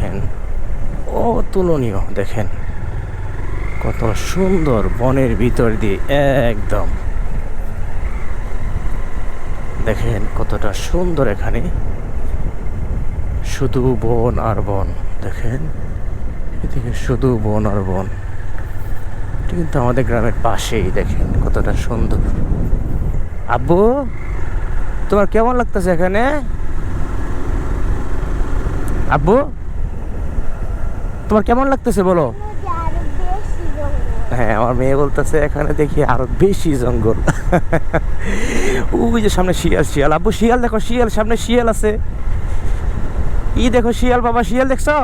দেখেন, অতুলনীয়। দেখেন কত সুন্দর, বনের ভিতর দিয়ে একদম। দেখেন কতটা সুন্দর এখানে, শুধু বন আর বন। দেখেন এদিকে শুধু বন আর বন। এটা কিন্তু আমাদের গ্রামের পাশেই। দেখেন কতটা সুন্দর। আব্বু, তোমার কেমন লাগতেছে এখানে? আব্বু, তোমার কেমন লাগতেছে বলো? হ্যাঁ, আমার মেয়ে বলতেছে এখানে দেখি আরো বেশি জঙ্গল। ওই যে সামনে শিয়াল, শিয়াল। আব্বু শিয়াল দেখো, শিয়াল, সামনে শিয়াল আছে। দেখো শিয়াল, বাবা শিয়াল দেখছো?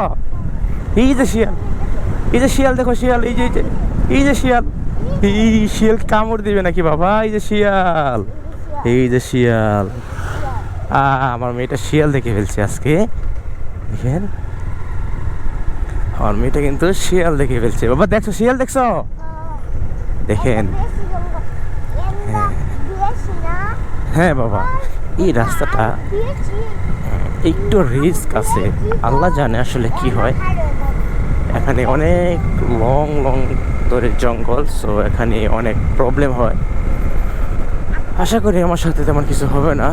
এই যে শিয়াল, এই যে শিয়াল দেখো, শিয়াল, এই যে এই যে শিয়াল। শিয়াল কামড় দিবে নাকি বাবা? এই যে শিয়াল, এই যে শিয়াল। আমার মেয়েটা শিয়াল দেখে ফেলছে আজকে। দেখেন আমার মেয়েটা কিন্তু শিয়াল দেখে ফেলছে। বাবা দেখছো শিয়াল দেখছো? দেখেন। হ্যাঁ বাবা, এই রাস্তাটা একটু রিস্ক আছে, আল্লাহ জানে আসলে কি হয়। এখানে অনেক লং লং ধরে জঙ্গল, সো এখানে অনেক প্রবলেম হয়। আশা করি আমার সাথে তেমন কিছু হবে না,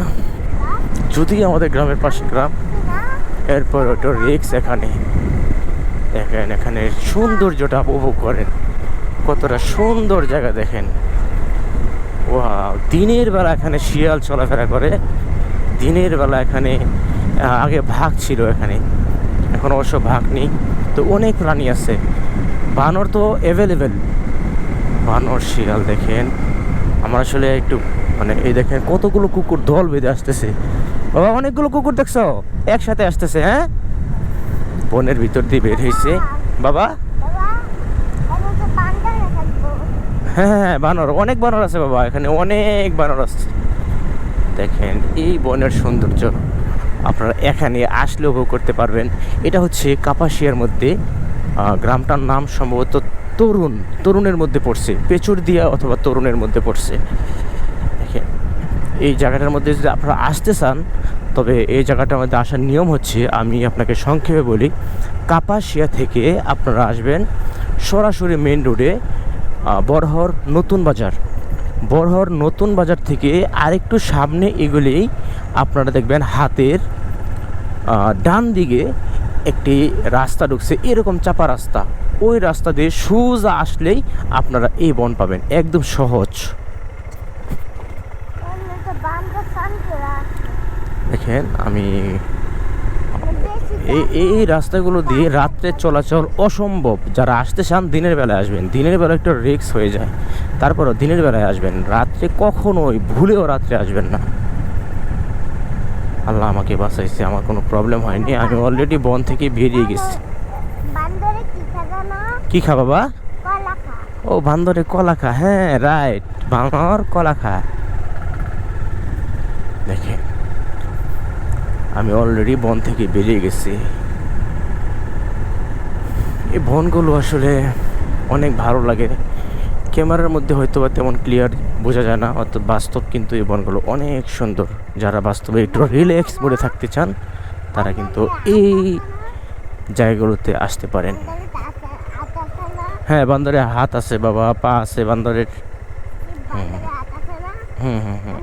যদি আমাদের গ্রামের পাশে গ্রাম। এরপর ওটা রিস্ক এখানে। দেখেন এখানে সৌন্দর্যটা উপভোগ করেন, কতটা সুন্দর জায়গা। দেখেন ওয়াও, দিনের বেলা এখানে শিয়াল চলাফেরা করে। দিনের বেলা এখানে আগে বাঘ ছিল এখানে, এখন অবশ্য বাঘ নেই। তো অনেক প্রাণী আছে, বানর তো অ্যাভেলেবেল। বানর, শিয়াল। দেখেন আমরা আসলে একটু মানে এই দেখেন কতগুলো কুকুর দল বেঁধে আসতেছে। বাবা অনেকগুলো কুকুর দেখছো একসাথে আসতেছে। হ্যাঁ, বনের ভিতর দিয়ে বের হয়েছে বাবা। হ্যাঁ হ্যাঁ, বানর, অনেক বানর আছে বাবা, এখানে অনেক বানর আছে। দেখেন এই বনের সৌন্দর্য আপনারা এখানে আসলে উপভোগ করতে পারবেন। এটা হচ্ছে কাপাসিয়ার মধ্যে, গ্রামটার নাম সম্ভবত তরুণের মধ্যে পড়ছে, পেচুরদিয়া অথবা তরুণের মধ্যে পড়ছে। দেখেন এই জায়গাটার মধ্যে যদি আপনারা আসতে চান, তবে এই জায়গাটার মধ্যে আসার নিয়ম হচ্ছে, আমি আপনাকে সংক্ষেপে বলি। কাপাসিয়া থেকে আপনারা আসবেন সরাসরি মেন রোডে বড়হর নতুন বাজার। বড়হর নতুন বাজার থেকে আরেকটু সামনে এগুলেই আপনারা দেখবেন হাতের ডান দিকে একটি রাস্তা ঢুকছে, এরকম চাপা রাস্তা। ওই রাস্তা দিয়ে সোজা আসলেই আপনারা এই বন পাবেন, একদম সহজ। দেখেন আমি এই রাস্তাগুলো দিয়ে রাত্রে চলাচল অসম্ভব। যারা আসতে চান দিনের বেলায় আসবেন, দিনের বেলা একটু রিস্ক হয়ে যায়, তারপরও দিনের বেলায় আসবেন। রাত্রে কখনোই ভুলেও রাত্রে আসবেন না। আল্লাহ আমাকে বাঁচাইছে, আমার কোনো প্রবলেম হয়নি, আমি অলরেডি বন থেকে বেরিয়ে গেছি। কি খা বাবা? ও বান্দরে কলা খা, হ্যাঁ রাইট, বানর কলা খা। দেখেন আমি অলরেডি বন থেকে বেরিয়ে গেছি। এই বনগুলো আসলে অনেক ভালো লাগে, ক্যামেরার মধ্যে হয়তো বা তেমন ক্লিয়ার বোঝা যায় না, অত বাস্তব কিন্তু এই বনগুলো অনেক সুন্দর। যারা বাস্তবে একটু রিল্যাক্স মোডে থাকতে চান, তারা কিন্তু এই জায়গাগুলোতে আসতে পারেন। হ্যাঁ, বান্দরের হাত আছে বাবা, পা আছে বান্দরের। হুম হুম হুম।